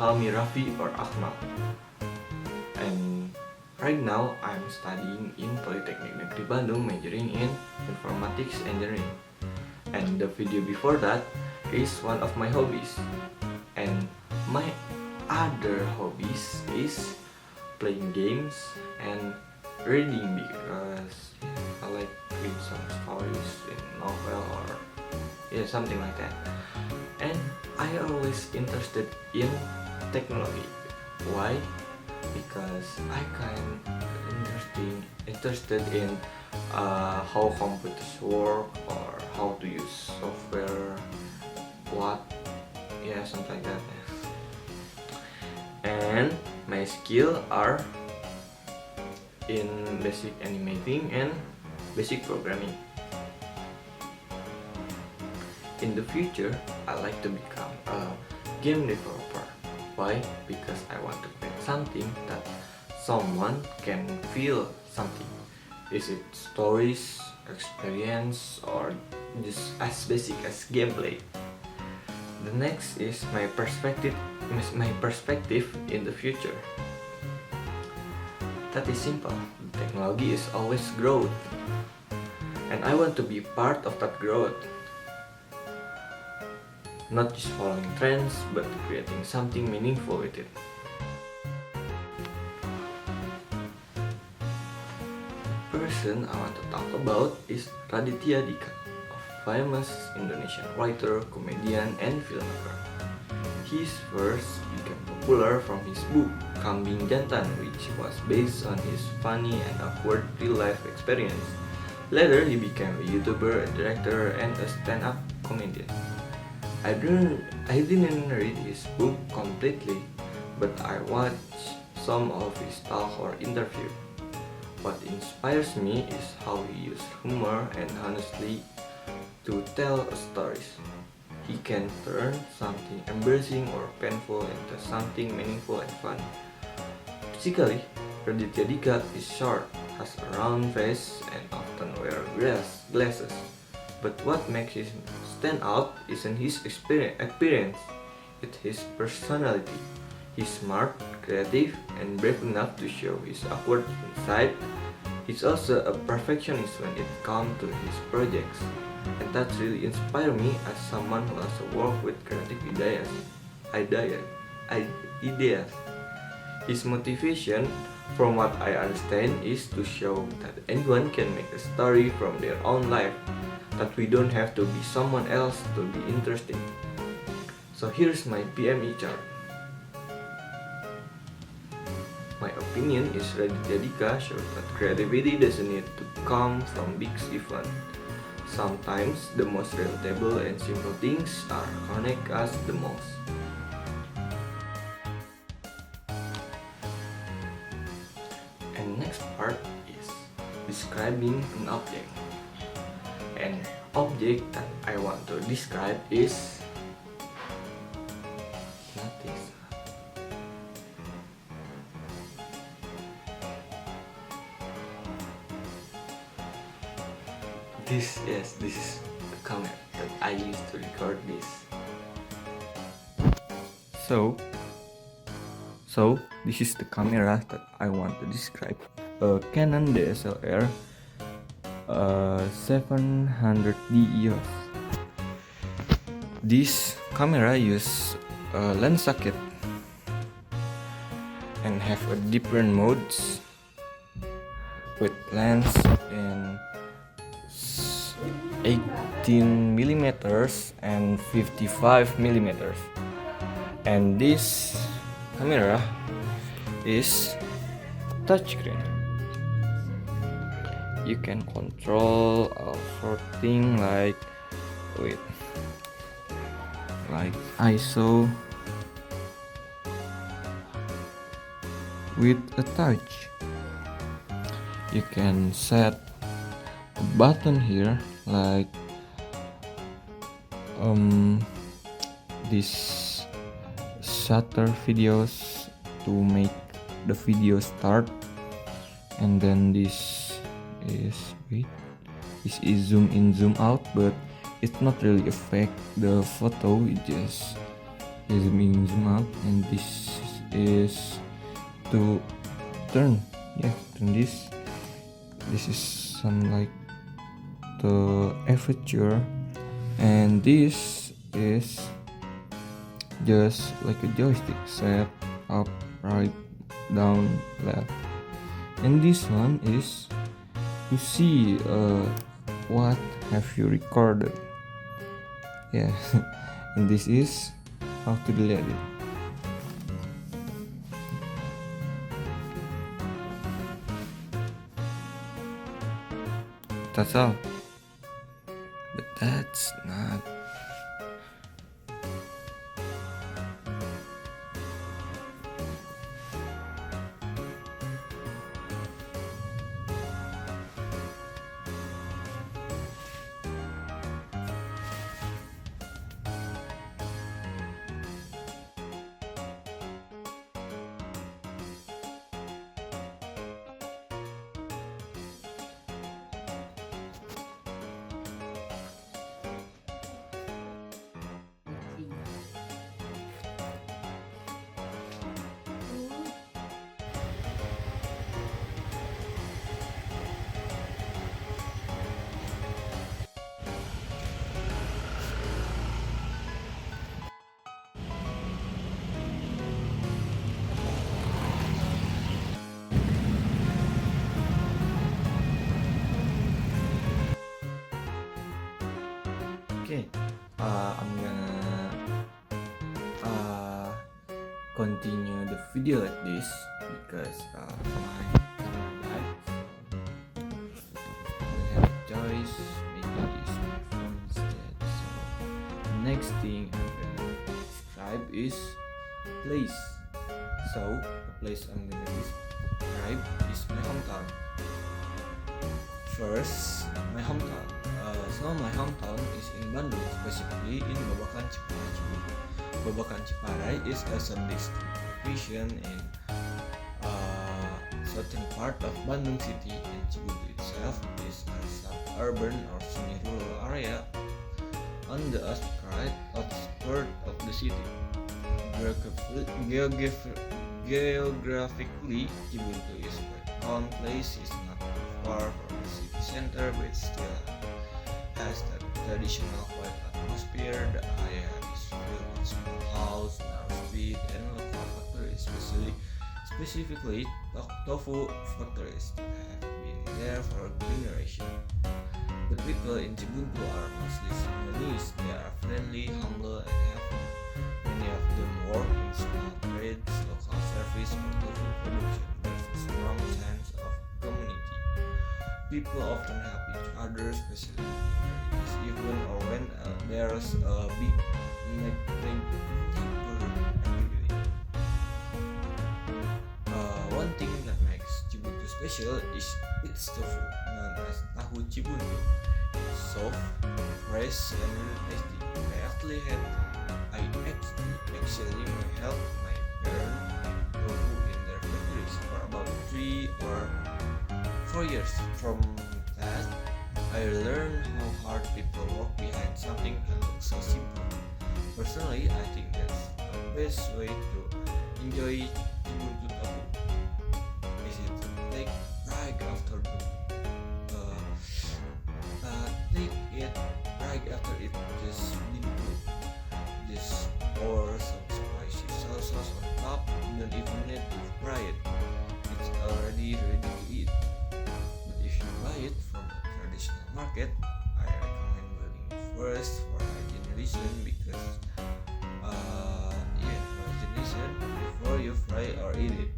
call me Rafi or Akmal. And right now I'm studying in Teknik Bandung, majoring in informatics engineering. And the video before that is one of my hobbies. And my other hobbies is playing games and reading, because I like read some stories in novel or something like that. And I always interested in technology. Why? Because I kind interested in how computers work, or how to use software, something like that. And my skill are in basic animating and basic programming. In the future, I like to become a game developer. Why? Because I want to create something that someone can feel something. Is it stories, experience, or just as basic as gameplay? The next is my perspective in the future. That is simple. Technology is always growth, and I want to be part of that growth. Not just following trends, but creating something meaningful with it. The person I want to talk about is Raditya Dika, a famous Indonesian writer, comedian, and filmmaker. His verse became popular from his book Kambing Jantan, which was based on his funny and awkward real-life experience. Later, he became a YouTuber, a director, and a stand-up comedian. I didn't read his book completely, but I watched some of his talk or interview. What inspires me is how he uses humor and honesty to tell stories. He can turn something embarrassing or painful into something meaningful and fun. Physically, Raditya Dika is short, has a round face, and often wears glasses. But what makes him stand out isn't his appearance, it's his personality. He's smart, creative, and brave enough to show his awkward side. He's also a perfectionist when it comes to his projects, and that really inspired me as someone who also works with creative ideas. His motivation, from what I understand, is to show that anyone can make a story from their own life, that we don't have to be someone else to be interesting. So here's my PME chart. My opinion is Raditya Dika shows that creativity doesn't need to come from big events. Sometimes the most relatable and simple things are connect us the most. And next part is describing an object. An object that I want to describe is this is the camera that I use to record this. So this is the camera that I want to describe. A Canon DSLR 700D EOS. This camera uses a lens socket and have a different modes with lens in 18 millimeters and 55 millimeters. And this camera is touchscreen. You can control a sort of thing like ISO with a touch. You can set a button here like this shutter videos to make the video start, and then this is zoom in zoom out, but it's not really affect the photo, it just is being zoom out, and this is to turn this. This is some like the aperture, and this is just like a joystick set up, right, down, left, and this one is to see what have you recorded. And this is how to delete it. That's all. But that's not. Okay, I'm gonna continue the video like this because my camera died. I have a choice, maybe use my phone instead. So the next thing I'm gonna describe is place. So the place I'm gonna describe is my hometown. First, my hometown. So my hometown is in Bandung, specifically in Babakan Ciparai. Babakan Ciparai is a sub-district in certain part of Bandung city, and Cibuntu itself is a suburban or semi-rural area on the outskirts of the city. Geographically, Cibuntu is a calm place. It's not far from the city center, but still has that traditional quiet atmosphere. The area is filled with small houses, narrow street, and local factories, specifically tofu factories that have been there for generations. The people in Cibuntu are mostly Sinhalese. They are friendly, humble, and helpful. Many of them work in small trades, local service, or tofu production. There's a strong sense of community. People often help each other, especially even or when there's a big neighborhood activity. One thing that makes Cibuntu special is its tofu, known as tahu Cibuntu. It's soft, fresh, and really tasty. I actually helped my parents make tofu in their factories for about 3 or 4 years. From that, I learned how hard people work behind something that looks so simple. Personally, I think that's the best way to enjoy Cibuntu tofu. Is it to take right after it just been cooked. Just pour some spicy soy sauce on top. You don't even need to fry it. It's already ready to eat. But if you buy it from a traditional market, I recommend buying it first for hygiene reason because before you fry or eat it.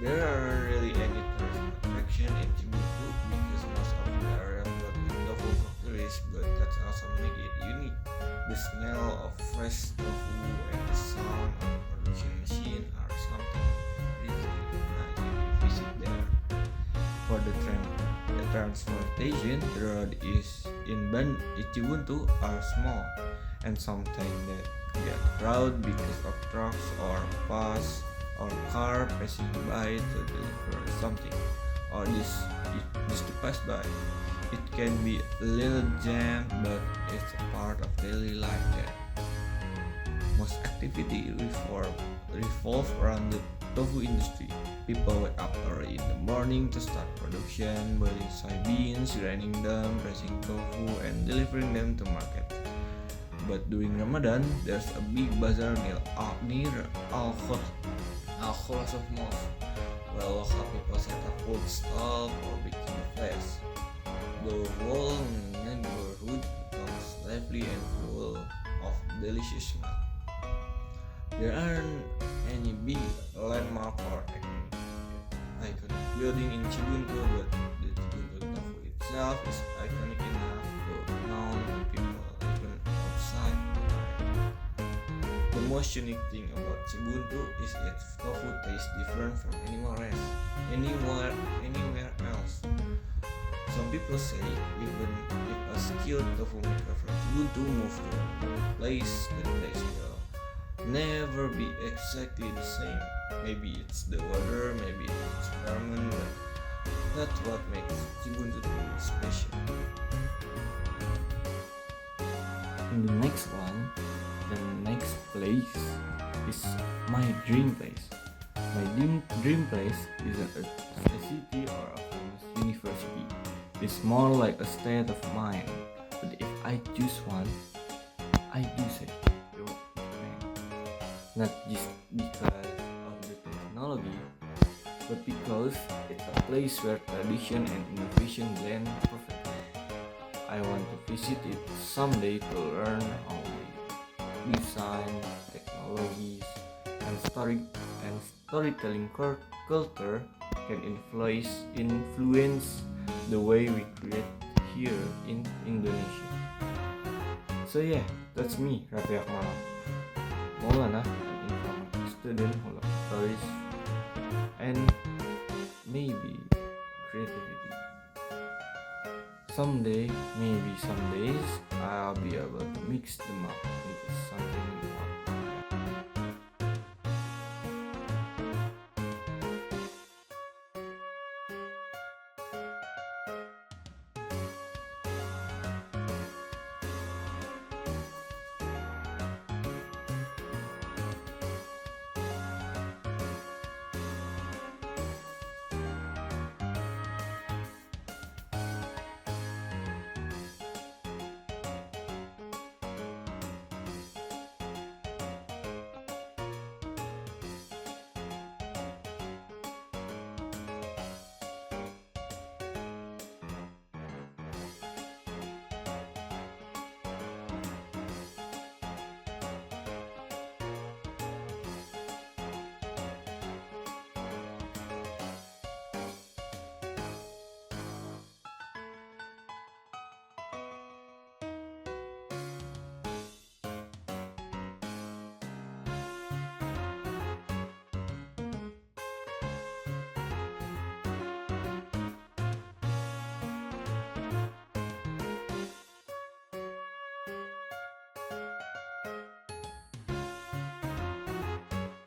There aren't really any tourist attraction in Cibuntu because most of the area filled with tofu factories, but that also make it unique. The smell of fresh tofu and the sound of production machine are something really nice if you visit there. For the transportation, the road is in Cibuntu are small and sometimes they get crowded because of trucks or bus or car passing by to deliver something or just to pass by. It can be a little jammed, but it's a part of daily life there. most activity revolve around the tofu industry. People wake up early in the morning to start production, boiling soybeans, grinding them, pressing tofu, and delivering them to market. But during Ramadan, there's a big bazaar near Al-Kholas of Mosque, where local people set up food stall or baking fairs. The whole neighborhood becomes lively and full of delicious smell. There aren't any big landmark or iconic building in Cibuntu, but the Cibuntu tofu itself is iconic enough to known to people even outside the area. The most unique thing about Cibuntu is its tofu tastes different from anywhere else. Some people say even if a skilled tofu maker from Cibuntu moves to a place, the taste will never be exactly the same. Maybe it's the weather, maybe it's experiment, but that's what makes Cibuntu special. And the next place is my dream place. My dream place isn't a city or a famous university. It's more like a state of mind. But if I choose one, I do say Japan. Not just because of the technology, but because it's a place where tradition and innovation blend perfectly. I want to visit it someday to learn how they design, technologies, and storytelling culture can influence the way we create here in Indonesia. So yeah, that's me, Rafi Akmal, maulana, an informatika student who loves stories and maybe creativity. Maybe some days, I'll be able to mix them up into something